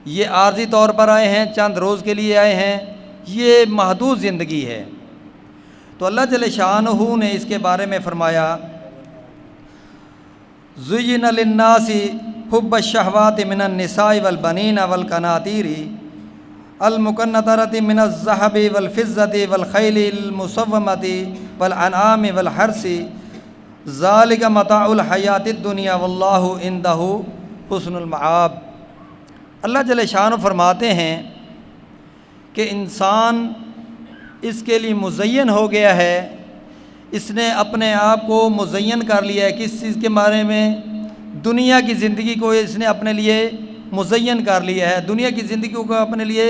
یہ عارضی طور پر آئے ہیں، چند روز کے لیے آئے ہیں، یہ محدود زندگی ہے۔ تو اللہ جل شانہ نے اس کے بارے میں فرمایا زُيِّنَ لِلنَّاسِ حُبُّ الشَّهَوَاتِ مِنَ النِّسَاءِ وَالْبَنِينَ وَالْقَنَاطِيرِ الْمُقَنَّطَرَةِ مِنَ الذَّهَبِ وَالْفِضَّةِ وَالْخَيْلِ الْمُسَوَّمَةِ وَالْأَنْعَامِ وَالْحَرْثِ ذَلِكَ مَتَاعُ الْحَيَاةِ الدُّنْيَا وَاللَّهُ عِندَهُ حُسْنُ الْمَآبِ۔ اللہ جل شانہ فرماتے ہیں کہ انسان اس کے لیے مزین ہو گیا ہے، اس نے اپنے آپ کو مزین کر لیا ہے۔ کس چیز کے بارے میں؟ دنیا کی زندگی کو اس نے اپنے لیے مزین کر لیا ہے، دنیا کی زندگی کو اپنے لیے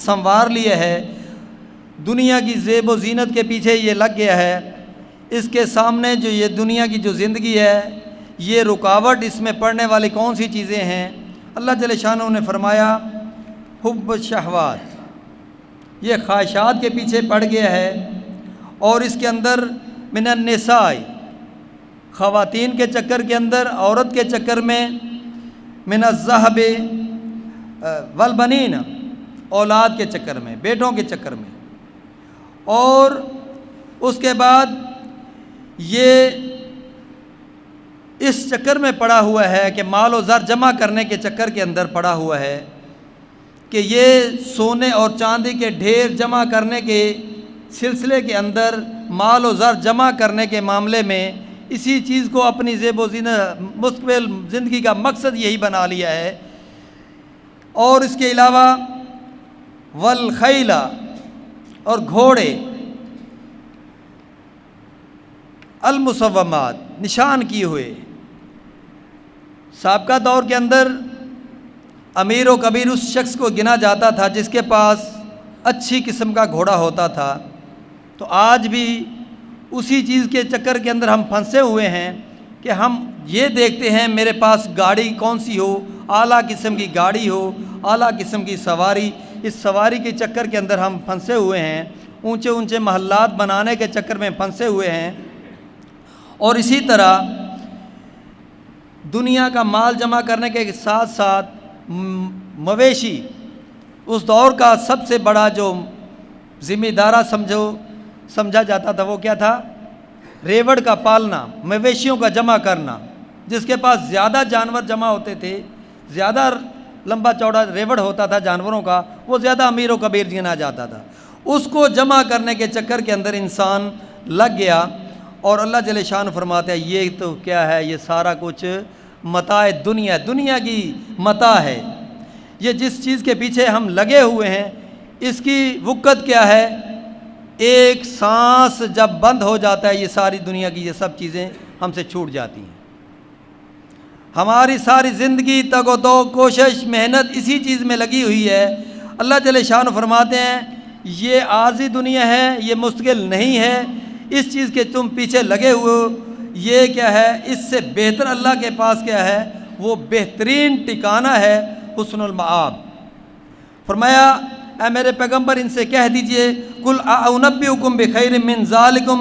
سنوار لیا ہے، دنیا کی زیب و زینت کے پیچھے یہ لگ گیا ہے۔ اس کے سامنے جو یہ دنیا کی جو زندگی ہے، یہ رکاوٹ اس میں پڑنے والی کون سی چیزیں ہیں؟ اللہ جل شانہ نے فرمایا حب الشہوات، یہ خواہشات کے پیچھے پڑ گیا ہے، اور اس کے اندر من النساء، خواتین کے چکر کے اندر، عورت کے چکر میں، من الذہب والبنین، اولاد کے چکر میں، بیٹوں کے چکر میں، اور اس کے بعد یہ اس چکر میں پڑا ہوا ہے کہ مال و زر جمع کرنے کے چکر کے اندر پڑا ہوا ہے کہ یہ سونے اور چاندی کے ڈھیر جمع کرنے کے سلسلے کے اندر، مال و زر جمع کرنے کے معاملے میں اسی چیز کو اپنی زیب و زینت مستقبل زندگی کا مقصد یہی بنا لیا ہے۔ اور اس کے علاوہ والخیل، اور گھوڑے، المسومات، نشان کیے ہوئے۔ سابقہ دور کے اندر امیر و کبیر اس شخص کو گنا جاتا تھا جس کے پاس اچھی قسم کا گھوڑا ہوتا تھا۔ تو آج بھی اسی چیز کے چکر کے اندر ہم پھنسے ہوئے ہیں کہ ہم یہ دیکھتے ہیں میرے پاس گاڑی کون سی ہو، اعلیٰ قسم کی گاڑی ہو، اعلیٰ قسم کی سواری، اس سواری کے چکر کے اندر ہم پھنسے ہوئے ہیں، اونچے اونچے محلات بنانے کے چکر میں پھنسے ہوئے ہیں۔ اور اسی طرح دنیا کا مال جمع کرنے کے ساتھ ساتھ مویشی، اس دور کا سب سے بڑا جو ذمہ دارہ سمجھا جاتا تھا وہ کیا تھا؟ ریوڑ کا پالنا، مویشیوں کا جمع کرنا۔ جس کے پاس زیادہ جانور جمع ہوتے تھے، زیادہ لمبا چوڑا ریوڑ ہوتا تھا جانوروں کا، وہ زیادہ امیر و کبیر گنا جاتا تھا۔ اس کو جمع کرنے کے چکر کے اندر انسان لگ گیا، اور اللہ جل شان فرماتے ہیں یہ تو کیا ہے، یہ سارا کچھ متاع دنیا، دنیا کی متاع ہے۔ یہ جس چیز کے پیچھے ہم لگے ہوئے ہیں اس کی وقت کیا ہے؟ ایک سانس جب بند ہو جاتا ہے یہ ساری دنیا کی یہ سب چیزیں ہم سے چھوٹ جاتی ہیں۔ ہماری ساری زندگی تگ و دو، کوشش، محنت اسی چیز میں لگی ہوئی ہے۔ اللہ جل شان فرماتے ہیں یہ عارضی دنیا ہے، یہ مستقل نہیں ہے، اس چیز کے تم پیچھے لگے ہوئے ہو، یہ کیا ہے؟ اس سے بہتر اللہ کے پاس کیا ہے؟ وہ بہترین ٹھکانہ ہے، حسن المآب۔ فرمایا اے میرے پیغمبر ان سے کہہ دیجئے قل اعنبئکم بخیر من ذالکم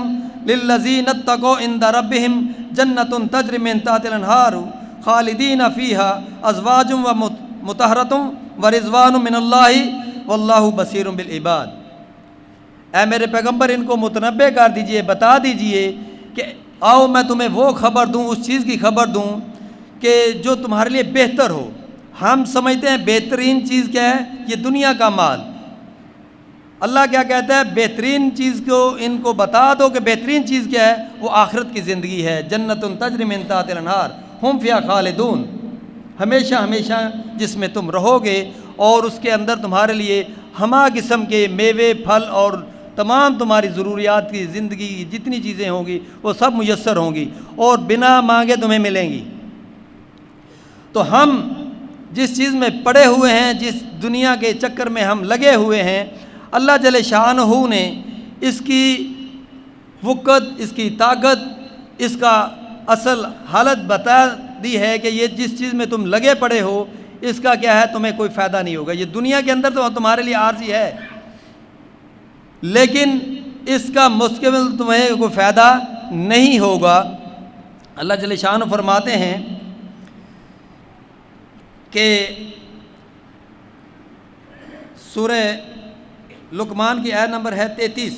للذین اتقوا عند ربہم جنۃ تجری من تحتہا الانہار خالدین فیہا ازواج مطہرۃ ورضوان من اللہ واللہ بصیر بالعباد۔ اے میرے پیغمبر ان کو متنبہ کر دیجئے، بتا دیجئے کہ آؤ میں تمہیں وہ خبر دوں، اس چیز کی خبر دوں کہ جو تمہارے لیے بہتر ہو۔ ہم سمجھتے ہیں بہترین چیز کیا ہے؟ یہ دنیا کا مال۔ اللہ کیا کہتا ہے؟ بہترین چیز کو ان کو بتا دو کہ بہترین چیز کیا ہے؟ وہ آخرت کی زندگی ہے، جنت تجری من تحتہا الانہار ہم فیہا خالدون، ہمیشہ ہمیشہ جس میں تم رہو گے، اور اس کے اندر تمہارے لیے ہمہ قسم کے میوے، پھل اور تمام تمہاری ضروریات کی زندگی کی جتنی چیزیں ہوں گی وہ سب میسر ہوں گی، اور بنا مانگے تمہیں ملیں گی۔ تو ہم جس چیز میں پڑے ہوئے ہیں، جس دنیا کے چکر میں ہم لگے ہوئے ہیں، اللہ جل شانہ نے اس کی وقت، اس کی طاقت، اس کا اصل حالت بتا دی ہے کہ یہ جس چیز میں تم لگے پڑے ہو اس کا کیا ہے؟ تمہیں کوئی فائدہ نہیں ہوگا۔ یہ دنیا کے اندر تو تمہارے لیے عارضی ہے، لیکن اس کا مستقبل تمہیں کوئی فائدہ نہیں ہوگا۔ اللہ جل شانہ فرماتے ہیں کہ سورہ لقمان کی آیت نمبر ہے 33۔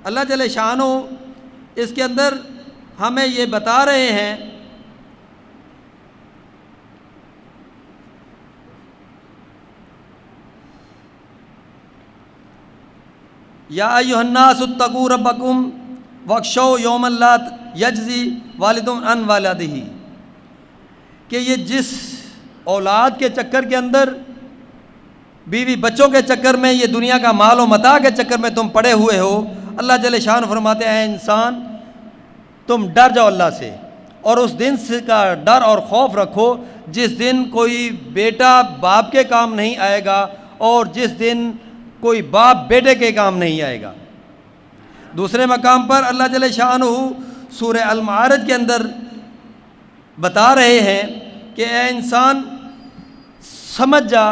اللہ جل شانہ اس کے اندر ہمیں یہ بتا رہے ہیں یا ایھا الناس اتقوا ربکم واخشوا یوما لا یجزی والد عن والدہ، کہ یہ جس اولاد کے چکر کے اندر، بیوی بچوں کے چکر میں، یہ دنیا کا مال و متاع کے چکر میں تم پڑے ہوئے ہو، اللہ جل شان فرماتے ہیں انسان تم ڈر جاؤ اللہ سے، اور اس دن سے کا ڈر اور خوف رکھو جس دن کوئی بیٹا باپ کے کام نہیں آئے گا اور جس دن کوئی باپ بیٹے کے کام نہیں آئے گا۔ دوسرے مقام پر اللہ جل شانہ سورہ المعارج کے اندر بتا رہے ہیں کہ اے انسان سمجھ جا،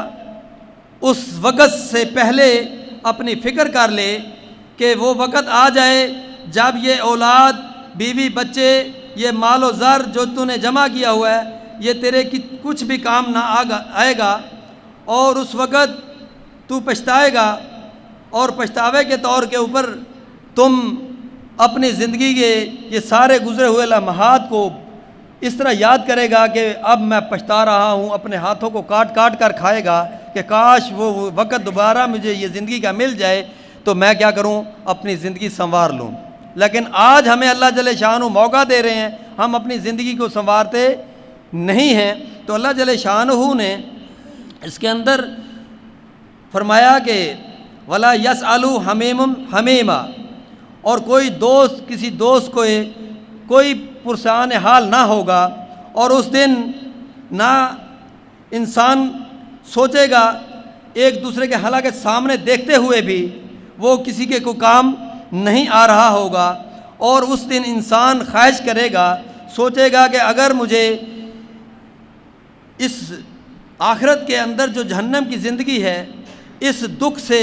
اس وقت سے پہلے اپنی فکر کر لے کہ وہ وقت آ جائے جب یہ اولاد، بیوی، بچے، یہ مال و زر جو تو نے جمع کیا ہوا ہے یہ تیرے کی کچھ بھی کام نہ آئے گا، اور اس وقت تو پچھتائے گا، اور پچھتاوے کے طور کے اوپر تم اپنی زندگی کے یہ سارے گزرے ہوئے لمحات کو اس طرح یاد کرے گا کہ اب میں پچھتا رہا ہوں، اپنے ہاتھوں کو کاٹ کاٹ کر کھائے گا کہ کاش وہ وقت دوبارہ مجھے یہ زندگی کا مل جائے تو میں کیا کروں، اپنی زندگی سنوار لوں۔ لیکن آج ہمیں اللہ جل شانہ موقع دے رہے ہیں، ہم اپنی زندگی کو سنوارتے نہیں ہیں، تو اللہ جل شانہ نے اس کے اندر فرمایا کہ وَلَا يَسْأَلُ حَمِيمٌ حَمِيمًا، اور کوئی دوست کسی دوست کو کوئی پرسان حال نہ ہوگا، اور اس دن نہ انسان سوچے گا ایک دوسرے کے حالانکہ سامنے دیکھتے ہوئے بھی وہ کسی کے کوئی کام نہیں آ رہا ہوگا، اور اس دن انسان خواہش کرے گا، سوچے گا کہ اگر مجھے اس آخرت کے اندر جو جہنم کی زندگی ہے اس دکھ سے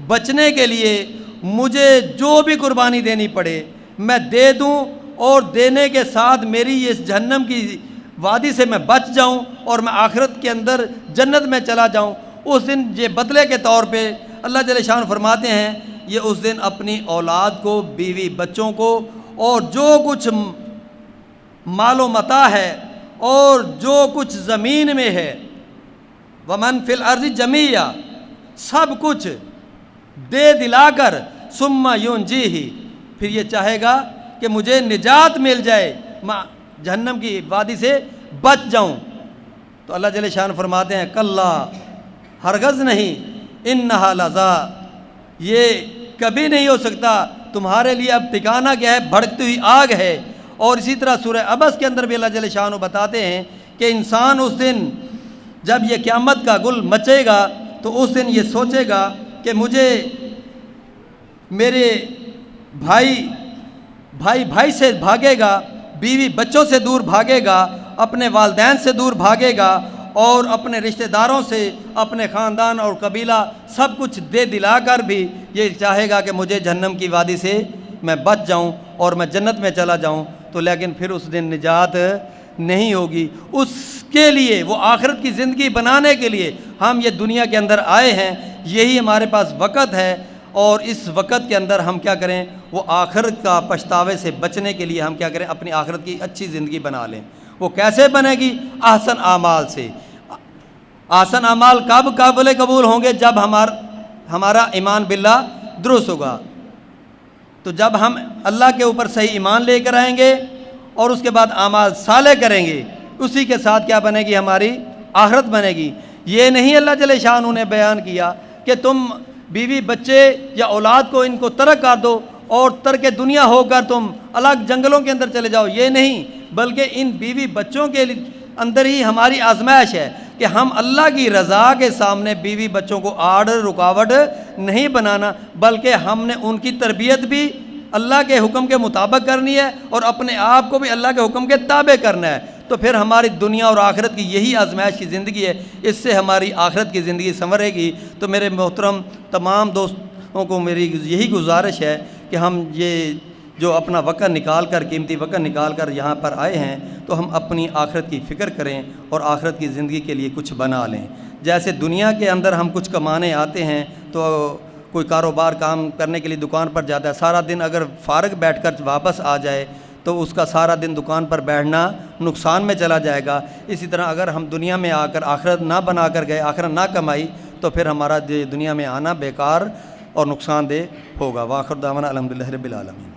بچنے کے لیے مجھے جو بھی قربانی دینی پڑے میں دے دوں، اور دینے کے ساتھ میری اس جہنم کی وادی سے میں بچ جاؤں اور میں آخرت کے اندر جنت میں چلا جاؤں۔ اس دن یہ بدلے کے طور پہ اللہ جل شان فرماتے ہیں یہ اس دن اپنی اولاد کو، بیوی بچوں کو، اور جو کچھ مال و متاع ہے اور جو کچھ زمین میں ہے، وَمَنْ فِي الْأَرْضِ جَمِيعًا، سب کچھ دے دلا کر ثُمَّ يُنْجِيهِ، پھر یہ چاہے گا کہ مجھے نجات مل جائے، میں جہنم کی وادی سے بچ جاؤں۔ تو اللہ جل شان فرماتے ہیں کلا، ہرگز نہیں، انہا لظا، یہ کبھی نہیں ہو سکتا، تمہارے لیے اب ٹھکانہ کیا ہے، بھڑکتی ہوئی آگ ہے۔ اور اسی طرح سورہ عبس کے اندر بھی اللہ جل شانہ بتاتے ہیں کہ انسان اس دن جب یہ قیامت کا گل مچے گا تو اس دن یہ سوچے گا کہ مجھے میرے بھائی سے بھاگے گا، بیوی بچوں سے دور بھاگے گا، اپنے والدین سے دور بھاگے گا، اور اپنے رشتہ داروں سے، اپنے خاندان اور قبیلہ سب کچھ دے دلا کر بھی یہ چاہے گا کہ مجھے جہنم کی وادی سے میں بچ جاؤں اور میں جنت میں چلا جاؤں۔ تو لیکن پھر اس دن نجات نہیں ہوگی۔ اس کے لیے، وہ آخرت کی زندگی بنانے کے لیے ہم یہ دنیا کے اندر آئے ہیں، یہی ہمارے پاس وقت ہے، اور اس وقت کے اندر ہم کیا کریں، وہ آخرت کا پچھتاوے سے بچنے کے لیے ہم کیا کریں، اپنی آخرت کی اچھی زندگی بنا لیں۔ وہ کیسے بنے گی؟ احسن اعمال سے۔ احسن اعمال کب قابل قبول ہوں گے؟ جب ہمارا ایمان باللہ درست ہوگا۔ تو جب ہم اللہ کے اوپر صحیح ایمان لے کر آئیں گے اور اس کے بعد اعمال صالح کریں گے، اسی کے ساتھ کیا بنے گی، ہماری آخرت بنے گی۔ یہ نہیں اللہ جل شانہ نے بیان کیا کہ تم بیوی بچے یا اولاد کو ان کو ترک کر دو اور ترک دنیا ہو کر تم الگ جنگلوں کے اندر چلے جاؤ، یہ نہیں، بلکہ ان بیوی بچوں کے اندر ہی ہماری آزمائش ہے کہ ہم اللہ کی رضا کے سامنے بیوی بچوں کو آڑ رکاوٹ نہیں بنانا، بلکہ ہم نے ان کی تربیت بھی اللہ کے حکم کے مطابق کرنی ہے اور اپنے آپ کو بھی اللہ کے حکم کے تابع کرنا ہے۔ تو پھر ہماری دنیا اور آخرت کی یہی آزمائش کی زندگی ہے، اس سے ہماری آخرت کی زندگی سنورے گی۔ تو میرے محترم تمام دوستوں کو میری یہی گزارش ہے کہ ہم یہ جو اپنا وقت نکال کر، قیمتی وقت نکال کر یہاں پر آئے ہیں، تو ہم اپنی آخرت کی فکر کریں اور آخرت کی زندگی کے لیے کچھ بنا لیں۔ جیسے دنیا کے اندر ہم کچھ کمانے آتے ہیں تو کوئی کاروبار کام کرنے کے لیے دکان پر جاتا ہے، سارا دن اگر فارغ بیٹھ کر واپس آ جائے تو اس کا سارا دن دکان پر بیٹھنا نقصان میں چلا جائے گا۔ اسی طرح اگر ہم دنیا میں آ کر آخرت نہ بنا کر گئے، آخرت نہ کمائی، تو پھر ہمارا دنیا میں آنا بیکار اور نقصان دہ ہوگا۔ وآخر دعوانا الحمدللہ رب العالمین۔